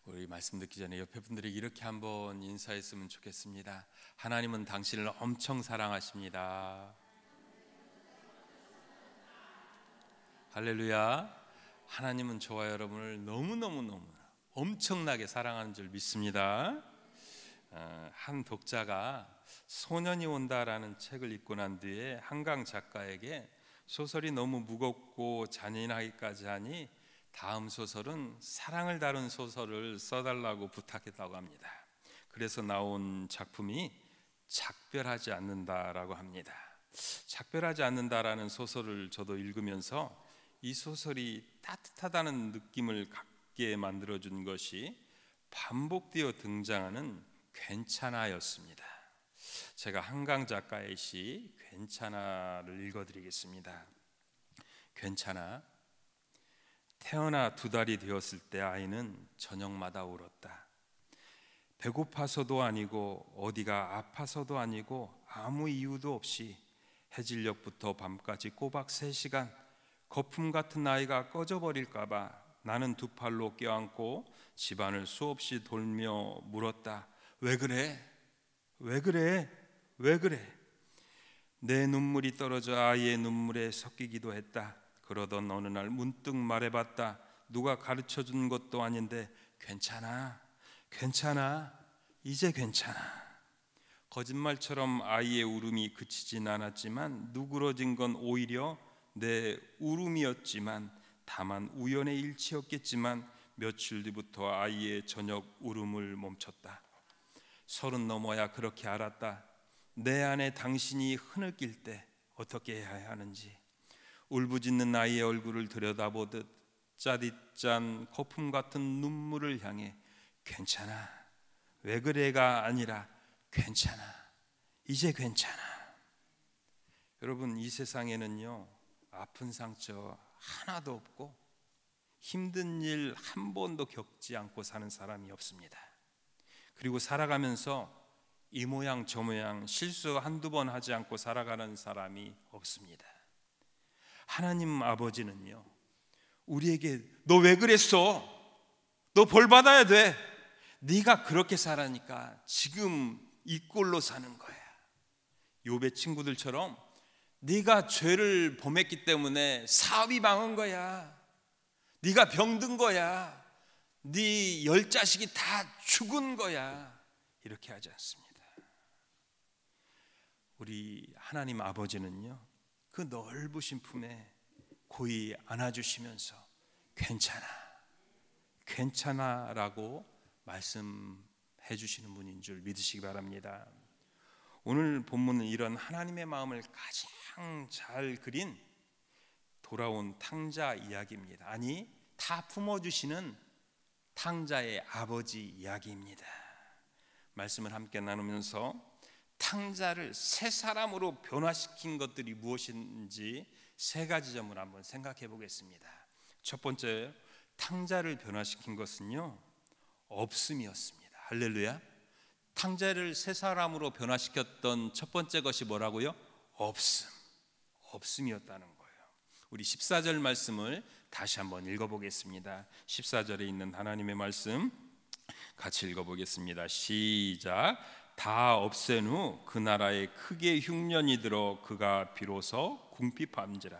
우리 말씀 듣기 전에 옆에 분들에게 이렇게 한번 인사했으면 좋겠습니다. 하나님은 당신을 엄청 사랑하십니다. 할렐루야. 하나님은 저와 여러분을 너무너무 엄청나게 사랑하는 줄 믿습니다. 한 독자가 소년이 온다라는 책을 읽고 난 뒤에 한강 작가에게 소설이 너무 무겁고 잔인하기까지 하니 다음 소설은 사랑을 다룬 소설을 써달라고 부탁했다고 합니다. 그래서 나온 작품이 작별하지 않는다라고 합니다. 작별하지 않는다라는 소설을 저도 읽으면서 이 소설이 따뜻하다는 느낌을 갖게 만들어준 것이 반복되어 등장하는 괜찮아였습니다. 제가 한강 작가의 시 괜찮아를 읽어드리겠습니다. 괜찮아. 태어나 2달이 되었을 때 아이는 저녁마다 울었다. 배고파서도 아니고 어디가 아파서도 아니고 아무 이유도 없이 해질녘부터 밤까지 꼬박 3시간 거품 같은 아이가 꺼져버릴까봐 나는 2 팔로 껴안고 집안을 수없이 돌며 물었다. 왜 그래? 왜 그래? 왜 그래? 내 눈물이 떨어져 아이의 눈물에 섞이기도 했다. 그러던 어느 날 문득 말해봤다. 누가 가르쳐준 것도 아닌데 괜찮아, 괜찮아, 이제 괜찮아. 거짓말처럼 아이의 울음이 그치진 않았지만 누그러진 건 오히려 내 울음이었지만 다만 우연의 일치였겠지만 며칠 뒤부터 아이의 저녁 울음을 멈췄다. 30 넘어야 그렇게 알았다. 내 안에 당신이 흐느낄 때 어떻게 해야 하는지. 울부짖는 아이의 얼굴을 들여다보듯 짜릿짠 거품 같은 눈물을 향해 괜찮아, 왜 그래가 아니라 괜찮아, 이제 괜찮아. 여러분, 이 세상에는요 아픈 상처 하나도 없고 힘든 일 한 번도 겪지 않고 사는 사람이 없습니다. 그리고 살아가면서 이 모양 저 모양 실수 한두 번 하지 않고 살아가는 사람이 없습니다. 하나님 아버지는요 우리에게 너 왜 그랬어? 너 벌 받아야 돼. 네가 그렇게 살아니까 지금 이 꼴로 사는 거야. 욥의 친구들처럼 네가 죄를 범했기 때문에 사업이 망한 거야. 네가 병든 거야. 네 10자식이 다 죽은 거야. 이렇게 하지 않습니다. 우리 하나님 아버지는요 그 넓으신 품에 고이 안아주시면서 괜찮아, 괜찮아 라고 말씀해 주시는 분인 줄 믿으시기 바랍니다. 오늘 본문은 이런 하나님의 마음을 가장 잘 그린 돌아온 탕자 이야기입니다. 아니, 다 품어주시는 탕자의 아버지 이야기입니다. 말씀을 함께 나누면서 탕자를 새 사람으로 변화시킨 것들이 무엇인지 3가지 점을 한번 생각해 보겠습니다. 첫 번째, 탕자를 변화시킨 것은요 없음이었습니다. 할렐루야. 탕자를 새 사람으로 변화시켰던 첫 번째 것이 뭐라고요? 없음이었다는 거예요. 우리 14절 말씀을 다시 한번 읽어보겠습니다. 14절에 있는 하나님의 말씀 같이 읽어보겠습니다. 시작. 다 없앤 후 그 나라에 크게 흉년이 들어 그가 비로소 궁핍함지라.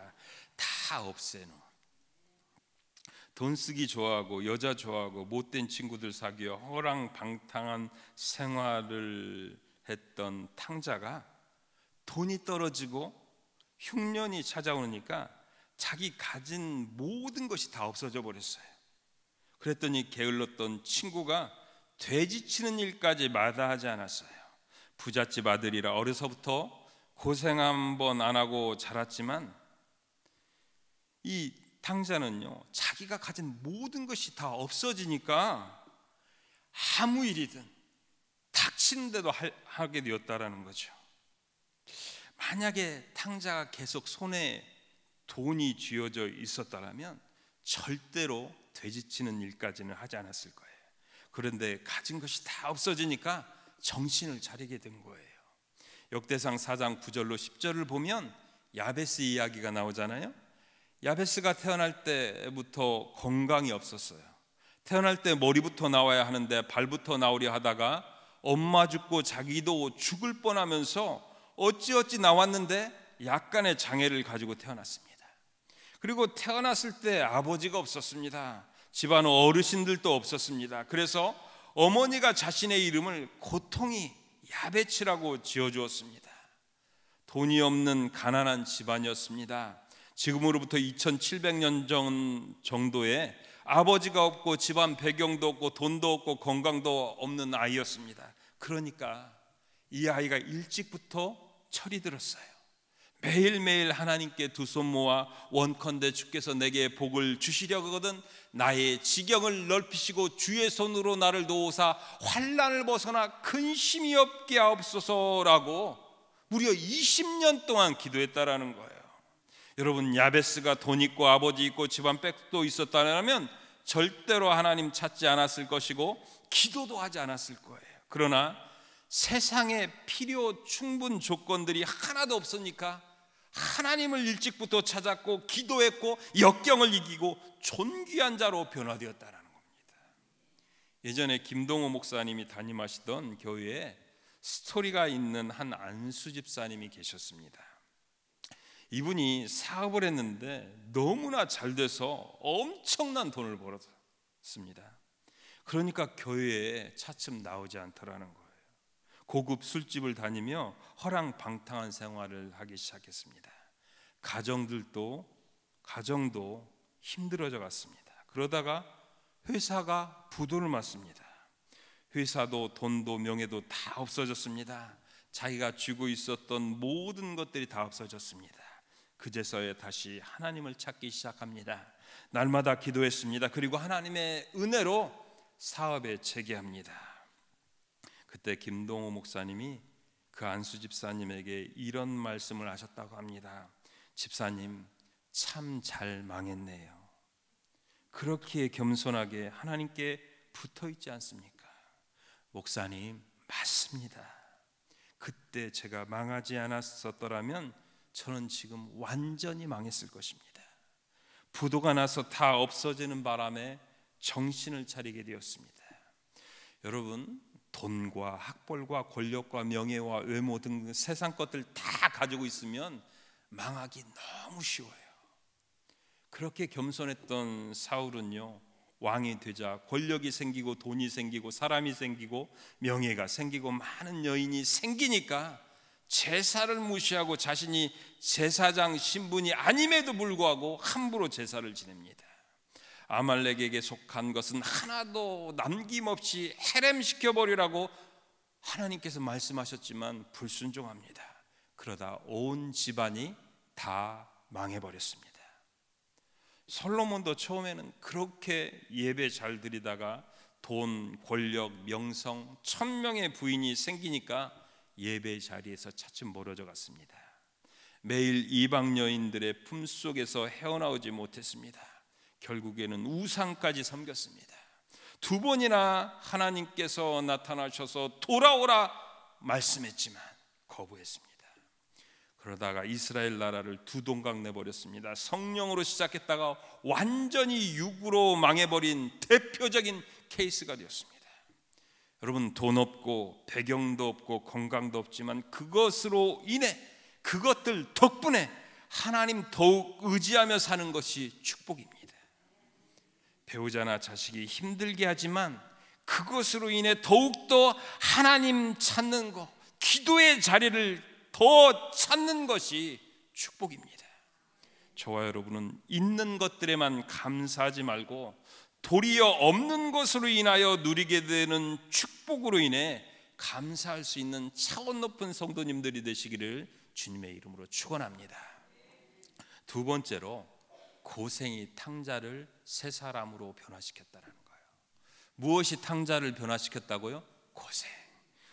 다 없앤 후 돈 쓰기 좋아하고 여자 좋아하고 못된 친구들 사귀어 허랑방탕한 생활을 했던 탕자가 돈이 떨어지고 흉년이 찾아오니까 자기 가진 모든 것이 다 없어져 버렸어요. 그랬더니 게을렀던 친구가 돼지치는 일까지 마다하지 않았어요. 부잣집 아들이라 어려서부터 고생 한번 안 하고 자랐지만 이 탕자는요 자기가 가진 모든 것이 다 없어지니까 아무 일이든 닥치는 대로 하게 되었다라는 거죠. 만약에 탕자가 계속 손에 돈이 쥐어져 있었다면 절대로 돼지치는 일까지는 하지 않았을 거예요. 그런데 가진 것이 다 없어지니까 정신을 차리게 된 거예요. 역대상 4장 9절로 10절을 보면 야베스 이야기가 나오잖아요. 야베스가 태어날 때부터 건강이 없었어요. 태어날 때 머리부터 나와야 하는데 발부터 나오려 하다가 엄마 죽고 자기도 죽을 뻔하면서 어찌어찌 나왔는데 약간의 장애를 가지고 태어났습니다. 그리고 태어났을 때 아버지가 없었습니다. 집안 어르신들도 없었습니다. 그래서 어머니가 자신의 이름을 고통이 야베츠라고 지어주었습니다. 돈이 없는 가난한 집안이었습니다. 지금으로부터 2700년 전 정도에 아버지가 없고 집안 배경도 없고 돈도 없고 건강도 없는 아이였습니다. 그러니까 이 아이가 일찍부터 철이 들었어요. 매일매일 하나님께 두 손 모아 원컨대 주께서 내게 복을 주시려거든 나의 지경을 넓히시고 주의 손으로 나를 도우사 환난을 벗어나 근심이 없게 하옵소서라고 무려 20년 동안 기도했다라는 거예요. 여러분, 야베스가 돈 있고 아버지 있고 집안 백도 있었다면 절대로 하나님 찾지 않았을 것이고 기도도 하지 않았을 거예요. 그러나 세상에 필요 충분 조건들이 하나도 없으니까 하나님을 일찍부터 찾았고 기도했고 역경을 이기고 존귀한 자로 변화되었다는 겁니다. 예전에 김동호 목사님이 담임하시던 교회에 스토리가 있는 한 안수 집사님이 계셨습니다. 이분이 사업을 했는데 너무나 잘 돼서 엄청난 돈을 벌었습니다. 그러니까 교회에 차츰 나오지 않더라는 거예요. 고급 술집을 다니며 허랑방탕한 생활을 하기 시작했습니다. 가정도 힘들어져 갔습니다. 그러다가 회사가 부도를 맞습니다. 회사도 돈도 명예도 다 없어졌습니다. 자기가 쥐고 있었던 모든 것들이 다 없어졌습니다. 그제서야 다시 하나님을 찾기 시작합니다. 날마다 기도했습니다. 그리고 하나님의 은혜로 사업에 재개합니다. 그때 김동호 목사님이 그 안수 집사님에게 이런 말씀을 하셨다고 합니다. 집사님, 참 잘 망했네요. 그렇게 겸손하게 하나님께 붙어 있지 않습니까? 목사님, 맞습니다. 그때 제가 망하지 않았었더라면 저는 지금 완전히 망했을 것입니다. 부도가 나서 다 없어지는 바람에 정신을 차리게 되었습니다. 여러분, 돈과 학벌과 권력과 명예와 외모 등 세상 것들 다 가지고 있으면 망하기 너무 쉬워요. 그렇게 겸손했던 사울은요, 왕이 되자 권력이 생기고 돈이 생기고 사람이 생기고 명예가 생기고 많은 여인이 생기니까 제사를 무시하고 자신이 제사장 신분이 아님에도 불구하고 함부로 제사를 지냅니다. 아말렉에게 속한 것은 하나도 남김없이 해렘시켜버리라고 하나님께서 말씀하셨지만 불순종합니다. 그러다 온 집안이 다 망해버렸습니다. 솔로몬도 처음에는 그렇게 예배 잘 드리다가 돈, 권력, 명성, 1000명의 부인이 생기니까 예배 자리에서 차츰 멀어져 갔습니다. 매일 이방 여인들의 품속에서 헤어나오지 못했습니다. 결국에는 우상까지 섬겼습니다. 2번이나 하나님께서 나타나셔서 돌아오라 말씀했지만 거부했습니다. 그러다가 이스라엘 나라를 두 동강 내버렸습니다. 성령으로 시작했다가 완전히 육으로 망해버린 대표적인 케이스가 되었습니다. 여러분, 돈 없고 배경도 없고 건강도 없지만 그것으로 인해 그것들 덕분에 하나님 더욱 의지하며 사는 것이 축복입니다. 배우자나 자식이 힘들게 하지만 그것으로 인해 더욱더 하나님 찾는 것, 기도의 자리를 더 찾는 것이 축복입니다. 저와 여러분은 있는 것들에만 감사하지 말고 도리어 없는 것으로 인하여 누리게 되는 축복으로 인해 감사할 수 있는 차원 높은 성도님들이 되시기를 주님의 이름으로 축원합니다. 두 번째로, 고생이 탕자를 새 사람으로 변화시켰다는 거예요. 무엇이 탕자를 변화시켰다고요? 고생.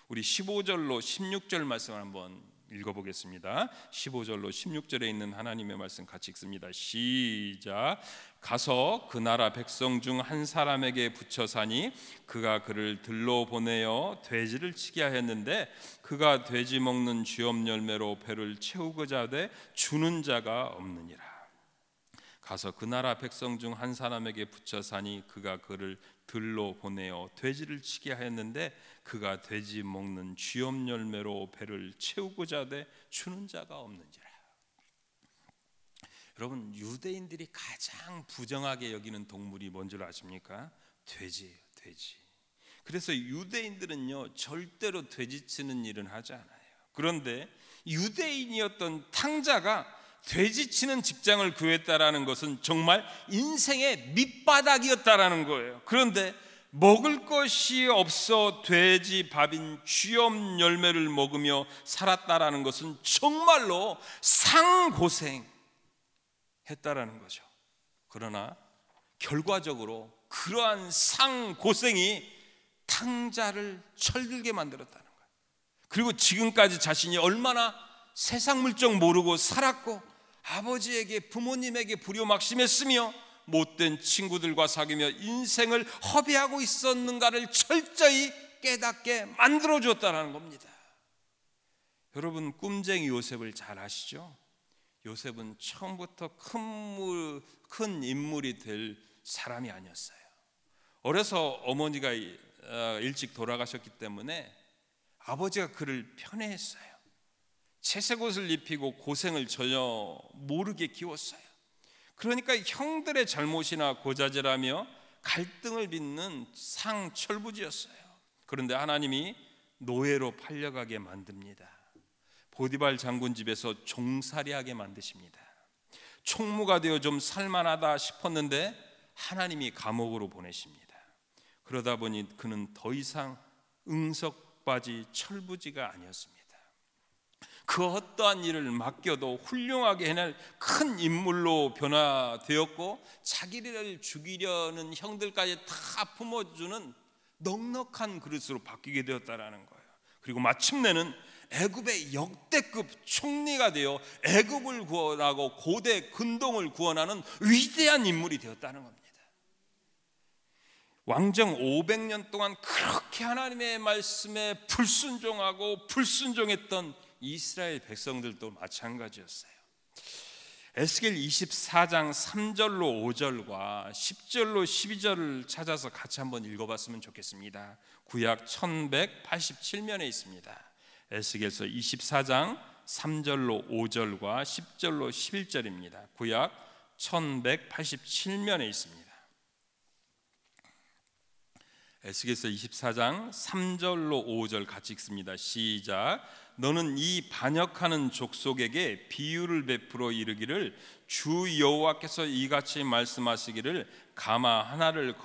우리 15절로 16절 말씀을 한번 읽어보겠습니다. 15절로 16절에 있는 하나님의 말씀 같이 읽습니다. 시작. 가서 그 나라 백성 중 한 사람에게 붙여 사니 그가 그를 들러 보내어 돼지를 치게 하였는데 그가 돼지 먹는 쥐업 열매로 배를 채우고자 하되 주는 자가 없느니라. 가서 그 나라 백성 중 한 사람에게 붙여 사니 그가 그를 들로 보내어 돼지를 치게 하였는데 그가 돼지 먹는 쥐염 열매로 배를 채우고자 하되 주는 자가 없는지라. 여러분, 유대인들이 가장 부정하게 여기는 동물이 뭔 줄 아십니까? 돼지예요, 돼지. 그래서 유대인들은요 절대로 돼지치는 일은 하지 않아요. 그런데 유대인이었던 탕자가 돼지치는 직장을 구했다라는 것은 정말 인생의 밑바닥이었다라는 거예요. 그런데 먹을 것이 없어 돼지 밥인 쥐염 열매를 먹으며 살았다라는 것은 정말로 상고생했다라는 거죠. 그러나 결과적으로 그러한 상고생이 탕자를 철들게 만들었다는 거예요. 그리고 지금까지 자신이 얼마나 세상 물정 모르고 살았고 아버지에게 부모님에게 불효막심했으며 못된 친구들과 사귀며 인생을 허비하고 있었는가를 철저히 깨닫게 만들어주었다는 겁니다. 여러분, 꿈쟁이 요셉을 잘 아시죠? 요셉은 처음부터 큰 인물이 될 사람이 아니었어요. 어려서 어머니가 일찍 돌아가셨기 때문에 아버지가 그를 편애했어요. 채색 옷을 입히고 고생을 전혀 모르게 키웠어요. 그러니까 형들의 잘못이나 고자질하며 갈등을 빚는 상철부지였어요. 그런데 하나님이 노예로 팔려가게 만듭니다. 보디발 장군 집에서 종살이하게 만드십니다. 총무가 되어 좀 살만하다 싶었는데 하나님이 감옥으로 보내십니다. 그러다 보니 그는 더 이상 응석바지 철부지가 아니었습니다. 그 어떠한 일을 맡겨도 훌륭하게 해낼 큰 인물로 변화되었고 자기를 죽이려는 형들까지 다 품어주는 넉넉한 그릇으로 바뀌게 되었다라는 거예요. 그리고 마침내는 애굽의 역대급 총리가 되어 애굽을 구원하고 고대 근동을 구원하는 위대한 인물이 되었다는 겁니다. 왕정 500년 동안 그렇게 하나님의 말씀에 불순종했던 이스라엘 백성들도 마찬가지였어요. 에스겔 24장 3절로 5절과 10절로 12절을 찾아서 같이 한번 읽어봤으면 좋겠습니다. 구약 1187면에 있습니다. 에스겔서 24장 3절로 5절과 10절로 11절입니다. 구약 1187면에 있습니다. 에스겔서 24장 3절로 5절 같이 읽습니다. 시작. 너는 이 반역하는 족속에게 비유를 베풀어 이르기를 주 여호와께서 이같이 말씀하시기를 가마 하나를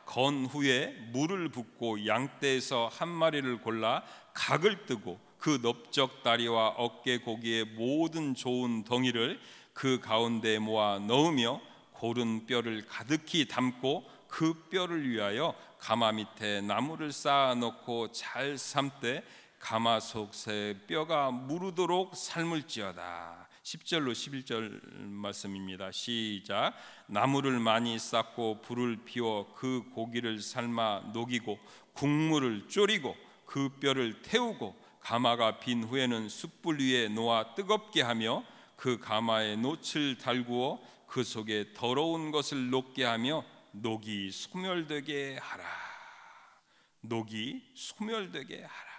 건 후에 물을 붓고 양떼에서 한 마리를 골라 각을 뜨고 그 넓적 다리와 어깨 고기의 모든 좋은 덩이를 그 가운데에 모아 넣으며 고른 뼈를 가득히 담고 그 뼈를 위하여 가마 밑에 나무를 쌓아 놓고 잘 삶되 가마솥에 뼈가 무르도록 삶을지어다. 10절로 11절 말씀입니다. 시작. 나무를 많이 쌓고 불을 피워 그 고기를 삶아 녹이고 국물을 졸이고 그 뼈를 태우고 가마가 빈 후에는 숯불 위에 놓아 뜨겁게 하며 그 가마에 놋을 달구어 그 속에 더러운 것을 녹게 하며 녹이 소멸되게 하라. 녹이 소멸되게 하라.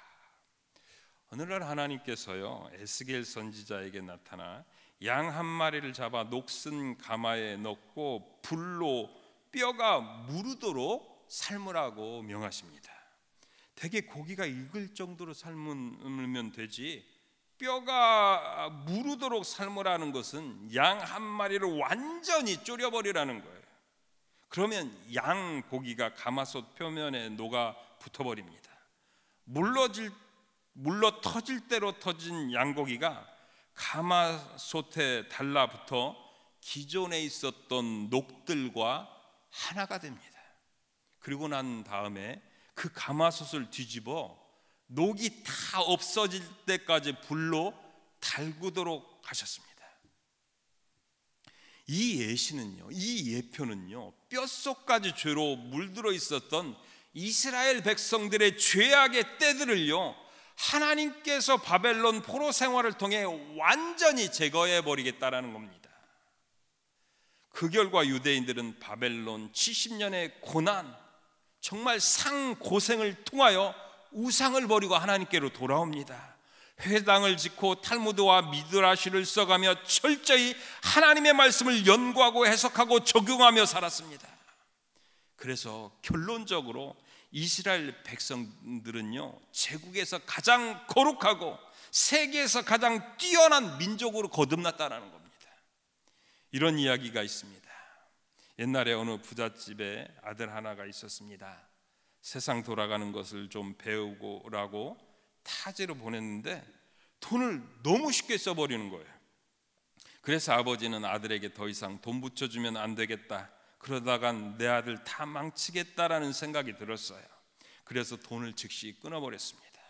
오늘날 하나님께서요 에스겔 선지자에게 나타나 양 한 마리를 잡아 녹슨 가마에 넣고 불로 뼈가 무르도록 삶으라고 명하십니다. 대개 고기가 익을 정도로 삶으면 되지 뼈가 무르도록 삶으라는 것은 양 한 마리를 완전히 졸여버리라는 거예요. 그러면 양 고기가 가마솥 표면에 녹아 붙어버립니다. 물러 터질 대로 터진 양고기가 가마솥에 달라붙어 기존에 있었던 녹들과 하나가 됩니다. 그리고 난 다음에 그 가마솥을 뒤집어 녹이 다 없어질 때까지 불로 달구도록 하셨습니다. 이 예시는요, 이 예표는요, 뼛속까지 죄로 물들어 있었던 이스라엘 백성들의 죄악의 때들을요 하나님께서 바벨론 포로 생활을 통해 완전히 제거해 버리겠다라는 겁니다. 그 결과 유대인들은 바벨론 70년의 고난, 정말 상고생을 통하여 우상을 버리고 하나님께로 돌아옵니다. 회당을 짓고 탈무드와 미드라시를 써가며 철저히 하나님의 말씀을 연구하고 해석하고 적용하며 살았습니다. 그래서 결론적으로 이스라엘 백성들은요, 제국에서 가장 거룩하고 세계에서 가장 뛰어난 민족으로 거듭났다는 겁니다. 이런 이야기가 있습니다. 옛날에 어느 부잣집에 아들 하나가 있었습니다. 세상 돌아가는 것을 좀 배우고라고 타지로 보냈는데 돈을 너무 쉽게 써버리는 거예요. 그래서 아버지는 아들에게 더 이상 돈 붙여주면 안 되겠다, 그러다간 내 아들 다 망치겠다라는 생각이 들었어요. 그래서 돈을 즉시 끊어버렸습니다.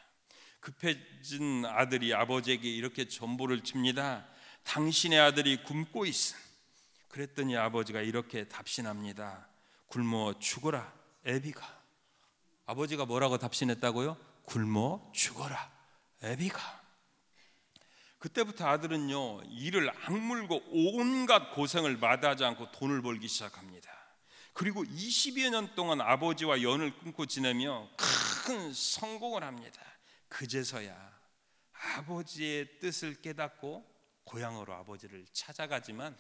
급해진 아들이 아버지에게 이렇게 전보를 칩니다. 당신의 아들이 굶고 있음. 그랬더니 아버지가 이렇게 답신합니다. 굶어 죽어라 애비가. 아버지가 뭐라고 답신했다고요? 굶어 죽어라 애비가. 그때부터 아들은요, 이를 악물고 온갖 고생을 마다하지 않고 돈을 벌기 시작합니다. 그리고 20여 년 동안 아버지와 연을 끊고 지내며 큰 성공을 합니다. 그제서야 아버지의 뜻을 깨닫고 고향으로 아버지를 찾아가지만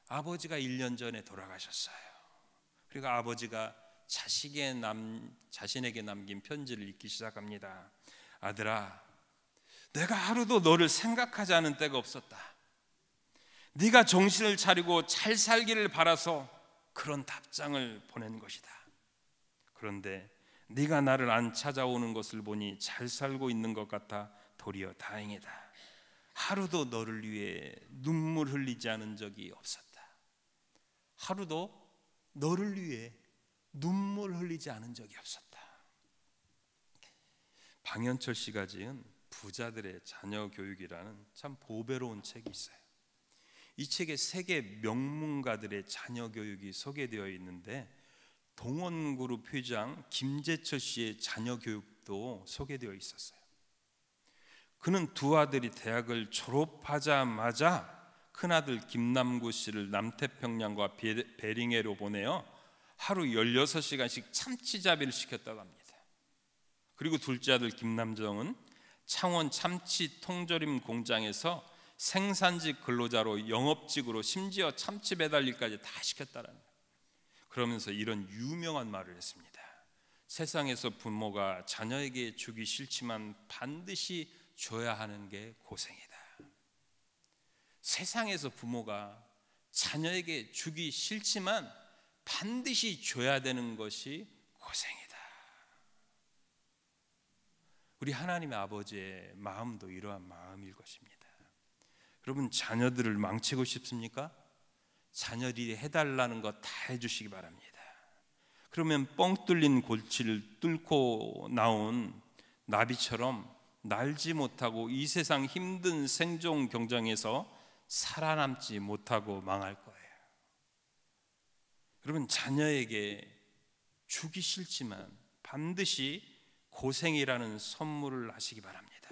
아버지가 1년 전에 돌아가셨어요. 그리고 아버지가 자신에게 남긴 편지를 읽기 시작합니다. 아들아, 내가 하루도 너를 생각하지 않은 때가 없었다. 네가 정신을 차리고 잘 살기를 바라서 그런 답장을 보낸 것이다. 그런데 네가 나를 안 찾아오는 것을 보니 잘 살고 있는 것 같아 도리어 다행이다. 하루도 너를 위해 눈물 흘리지 않은 적이 없었다. 하루도 너를 위해 눈물 흘리지 않은 적이 없었다. 방현철 씨가 지은 부자들의 자녀 교육이라는 참 보배로운 책이 있어요. 이 책에 세계 명문가들의 자녀 교육이 소개되어 있는데 동원그룹 회장 김재철 씨의 자녀 교육도 소개되어 있었어요. 그는 두 아들이 대학을 졸업하자마자 큰아들 김남구 씨를 남태평양과 베링해로 보내어 하루 16시간씩 참치잡이를 시켰다고 합니다. 그리고 둘째 아들 김남정은 창원 참치 통조림 공장에서 생산직 근로자로 영업직으로 심지어 참치 배달 일까지 다 시켰다는 거예요. 그러면서 이런 유명한 말을 했습니다. 세상에서 부모가 자녀에게 주기 싫지만 반드시 줘야 하는 게 고생이다. 세상에서 부모가 자녀에게 주기 싫지만 반드시 줘야 되는 것이 고생이다. 우리 하나님의 아버지의 마음도 이러한 마음일 것입니다. 여러분, 자녀들을 망치고 싶습니까? 자녀들이 해달라는 거 다 해주시기 바랍니다. 그러면 뻥 뚫린 골치를 뚫고 나온 나비처럼 날지 못하고 이 세상 힘든 생존 경쟁에서 살아남지 못하고 망할 거예요. 여러분, 자녀에게 주기 싫지만 반드시 고생이라는 선물을 하시기 바랍니다.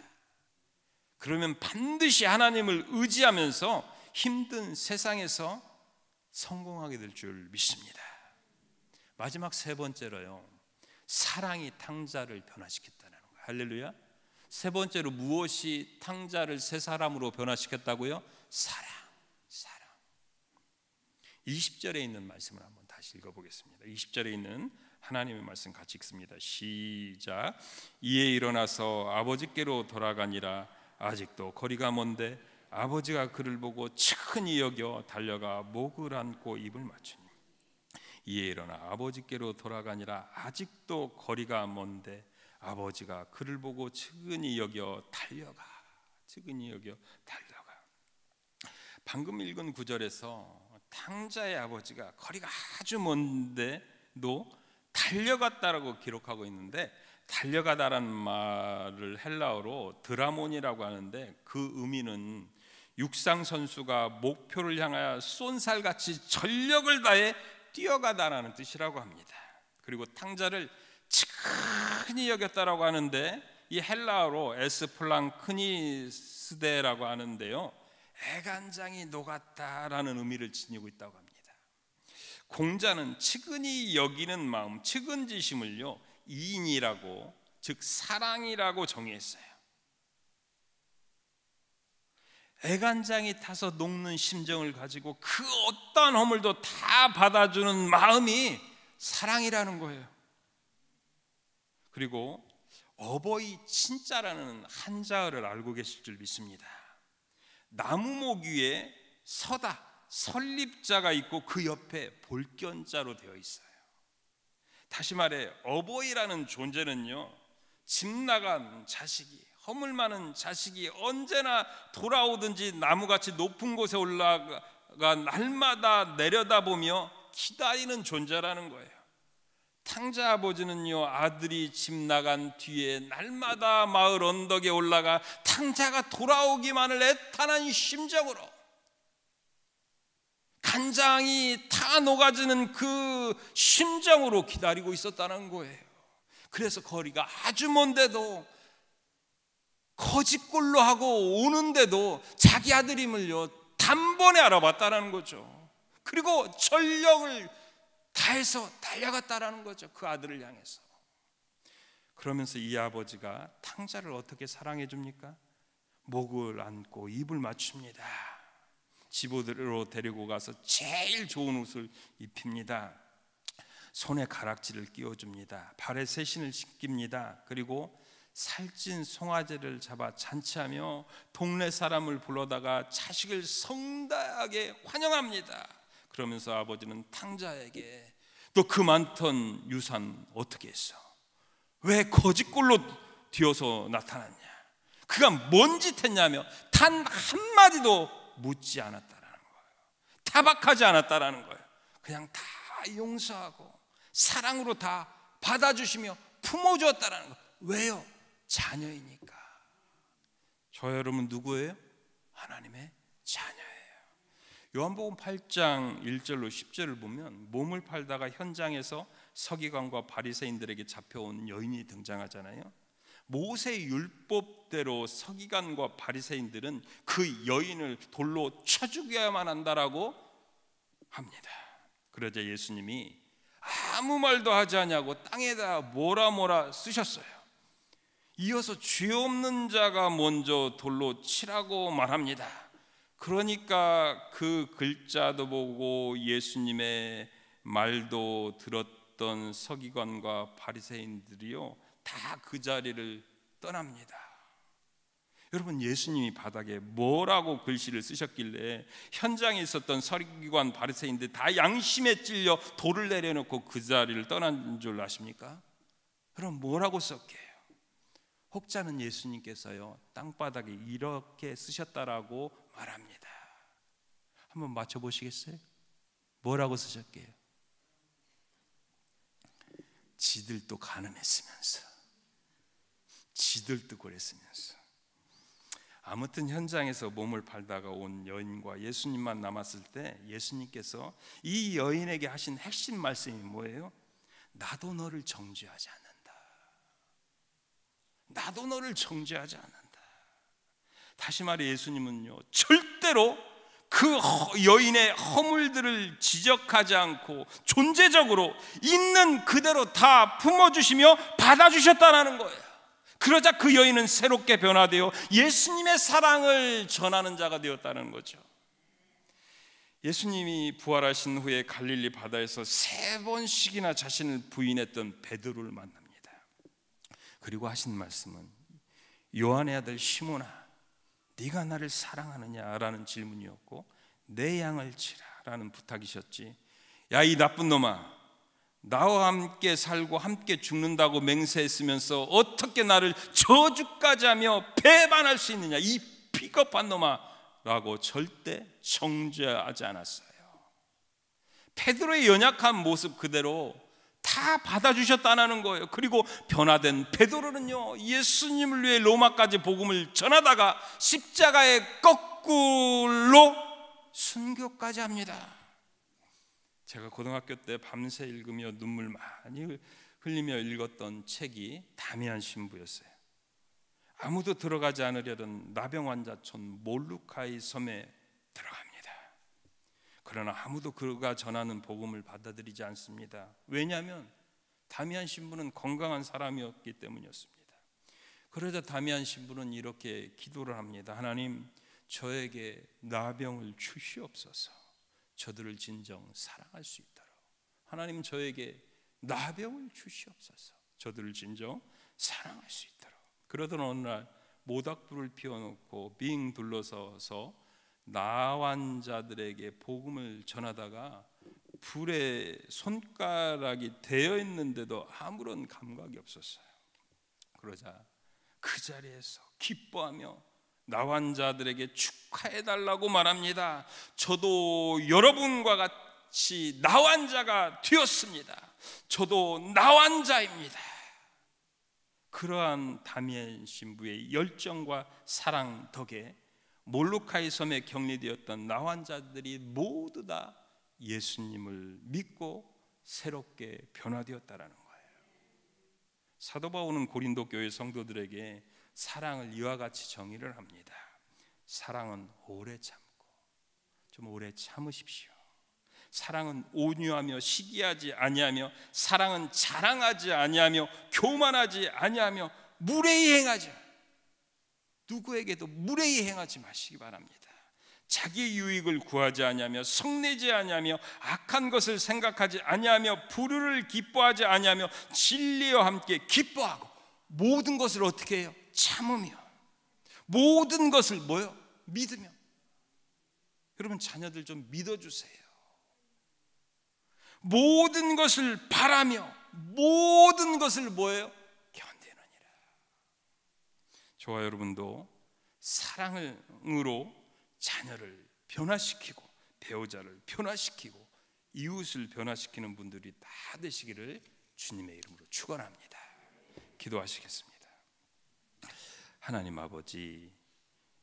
그러면 반드시 하나님을 의지하면서 힘든 세상에서 성공하게 될 줄 믿습니다. 마지막 세 번째로요, 사랑이 탕자를 변화시켰다는 거예요. 할렐루야. 세 번째로 무엇이 탕자를 새 사람으로 변화시켰다고요? 사랑. 20절에 있는 말씀을 한번 다시 읽어보겠습니다. 20절에 있는 하나님의 말씀 같이 읽습니다. 시작. 이에 일어나서 아버지께로 돌아가니라. 아직도 거리가 먼데 아버지가 그를 보고 측은히 여겨 달려가 목을 안고 입을 맞추니. 이에 일어나 아버지께로 돌아가니라. 아직도 거리가 먼데 아버지가 그를 보고 측은히 여겨 달려가. 방금 읽은 구절에서 탕자의 아버지가 거리가 아주 먼데도 달려갔다라고 기록하고 있는데, 달려가다라는 말을 헬라어로 드라몬이라고 하는데 그 의미는 육상 선수가 목표를 향하여 쏜살같이 전력을 다해 뛰어가다라는 뜻이라고 합니다. 그리고 탕자를 측은히 여겼다라고 하는데 이 헬라어로 에스플랑크니스데라고 하는데요, 애간장이 녹았다라는 의미를 지니고 있다고 합니다. 공자는 측은히 여기는 마음, 측은지심을요 이인이라고, 즉 사랑이라고 정의했어요. 애간장이 타서 녹는 심정을 가지고 그 어떠한 허물도 다 받아주는 마음이 사랑이라는 거예요. 그리고 어버이 친자라는 한자어를 알고 계실 줄 믿습니다. 나무목 위에 서다, 설립자가 있고 그 옆에 볼견자로 되어 있어요. 다시 말해 어버이라는 존재는요, 집 나간 자식이, 허물 많은 자식이 언제나 돌아오든지 나무같이 높은 곳에 올라가 날마다 내려다보며 기다리는 존재라는 거예요. 탕자 아버지는요, 아들이 집 나간 뒤에 날마다 마을 언덕에 올라가 탕자가 돌아오기만을 애타는 심정으로 간장이 다 녹아지는 그 심정으로 기다리고 있었다는 거예요. 그래서 거리가 아주 먼데도 거짓골로 하고 오는데도 자기 아들임을요 단번에 알아봤다는 거죠. 그리고 전력을 다해서 달려갔다라는 거죠, 그 아들을 향해서. 그러면서 이 아버지가 탕자를 어떻게 사랑해 줍니까? 목을 안고 입을 맞춥니다. 집으로 데리고 가서 제일 좋은 옷을 입힙니다. 손에 가락지를 끼워줍니다. 발에 새신을 신깁니다. 그리고 살찐 송아지를 잡아 잔치하며 동네 사람을 불러다가 자식을 성대하게 환영합니다. 그러면서 아버지는 탕자에게 너 그 많던 유산 어떻게 했어? 왜 거짓골로 뒤어서 나타났냐? 그가 뭔 짓 했냐며 단 한마디도 묻지 않았다라는 거예요. 타박하지 않았다라는 거예요. 그냥 다 용서하고 사랑으로 다 받아주시며 품어주었다라는 거예요. 왜요? 자녀이니까. 저 여러분 누구예요? 하나님의 자녀예요. 요한복음 8장 1절로 10절을 보면 몸을 팔다가 현장에서 서기관과 바리새인들에게 잡혀온 여인이 등장하잖아요. 모세 율법대로 서기관과 바리새인들은 그 여인을 돌로 쳐 죽여야만 한다라고 합니다. 그러자 예수님이 아무 말도 하지 않냐고 땅에다 뭐라 쓰셨어요. 이어서 죄 없는 자가 먼저 돌로 치라고 말합니다. 그러니까 그 글자도 보고 예수님의 말도 들었던 서기관과 바리새인들이요 다 그 자리를 떠납니다. 여러분, 예수님이 바닥에 뭐라고 글씨를 쓰셨길래 현장에 있었던 서기관 바리새인들 다 양심에 찔려 돌을 내려놓고 그 자리를 떠난 줄 아십니까? 그럼 뭐라고 썼게요? 혹자는 예수님께서요 땅바닥에 이렇게 쓰셨다라고 말합니다. 한번 맞춰보시겠어요? 뭐라고 쓰셨게요? 지들도 가늠했으면서, 지들도 그랬으면서. 아무튼 현장에서 몸을 팔다가 온 여인과 예수님만 남았을 때 예수님께서 이 여인에게 하신 핵심 말씀이 뭐예요? 나도 너를 정죄하지 않는다. 나도 너를 정죄하지 않는다. 다시 말해 예수님은요 절대로 그 여인의 허물들을 지적하지 않고 존재적으로 있는 그대로 다 품어주시며 받아주셨다는 거예요. 그러자 그 여인은 새롭게 변화되어 예수님의 사랑을 전하는 자가 되었다는 거죠. 예수님이 부활하신 후에 갈릴리 바다에서 3번씩이나 자신을 부인했던 베드로를 만납니다. 그리고 하신 말씀은 요한의 아들 시몬아, 네가 나를 사랑하느냐라는 질문이었고 내 양을 치라라는 부탁이셨지. 야, 이 나쁜 놈아, 나와 함께 살고 함께 죽는다고 맹세했으면서 어떻게 나를 저주까지 하며 배반할 수 있느냐, 이 비겁한 놈아 라고 절대 정죄하지 않았어요. 베드로의 연약한 모습 그대로 다 받아주셨다는 거예요. 그리고 변화된 베드로는요 예수님을 위해 로마까지 복음을 전하다가 십자가에 거꾸로 순교까지 합니다. 제가 고등학교 때 밤새 읽으며 눈물 많이 흘리며 읽었던 책이 다미안 신부였어요. 아무도 들어가지 않으려던 나병 환자촌 몰루카이 섬에 들어갑니다. 그러나 아무도 그가 전하는 복음을 받아들이지 않습니다. 왜냐하면 다미안 신부는 건강한 사람이었기 때문이었습니다. 그러자 다미안 신부는 이렇게 기도를 합니다. 하나님, 저에게 나병을 주시옵소서. 저들을 진정 사랑할 수 있도록. 하나님, 저에게 나병을 주시옵소서. 저들을 진정 사랑할 수 있도록. 그러던 어느 날 모닥불을 피워놓고 빙 둘러서서 나환자들에게 복음을 전하다가 불에 손가락이 되어 있는데도 아무런 감각이 없었어요. 그러자 그 자리에서 기뻐하며 나환자들에게 축하해달라고 말합니다. 저도 여러분과 같이 나환자가 되었습니다. 저도 나환자입니다. 그러한 다미안 신부의 열정과 사랑 덕에 몰루카이 섬에 격리되었던 나환자들이 모두 다 예수님을 믿고 새롭게 변화되었다라는 거예요. 사도 바울은 고린도 교회 성도들에게 사랑을 이와 같이 정의를 합니다. 사랑은 오래 참고, 좀 오래 참으십시오. 사랑은 온유하며 시기하지 아니하며, 사랑은 자랑하지 아니하며, 교만하지 아니하며, 무례히 행하지, 누구에게도 무례히 행하지 마시기 바랍니다. 자기 유익을 구하지 아니하며, 성내지 아니하며, 악한 것을 생각하지 아니하며, 불의를 기뻐하지 아니하며, 진리와 함께 기뻐하고, 모든 것을 어떻게 해요? 참으며, 모든 것을 뭐요? 믿으며. 여러분, 자녀들 좀 믿어주세요. 모든 것을 바라며, 모든 것을 뭐예요? 견디느니라. 저와 여러분도 사랑으로 자녀를 변화시키고, 배우자를 변화시키고, 이웃을 변화시키는 분들이 다 되시기를 주님의 이름으로 축원합니다. 기도하시겠습니다. 하나님 아버지,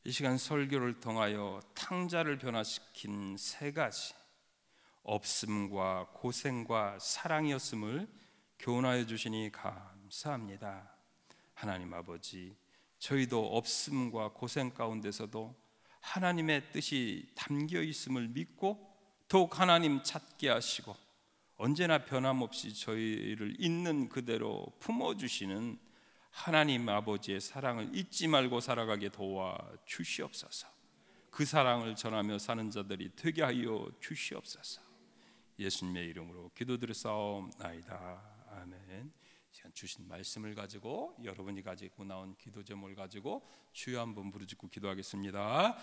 이 시간 설교를 통하여 탕자를 변화시킨 세 가지, 없음과 고생과 사랑이었음을 교훈하여 주시니 감사합니다. 하나님 아버지, 저희도 없음과 고생 가운데서도 하나님의 뜻이 담겨 있음을 믿고 더욱 하나님 찾게 하시고, 언제나 변함없이 저희를 있는 그대로 품어주시는 하나님 아버지의 사랑을 잊지 말고 살아가게 도와 주시옵소서. 그 사랑을 전하며 사는 자들이 되게 하여 주시옵소서. 예수님의 이름으로 기도드렸사옵나이다. 아멘. 시간 주신 말씀을 가지고, 여러분이 가지고 나온 기도 제목을 가지고 주여 한번 부르짖고 기도하겠습니다.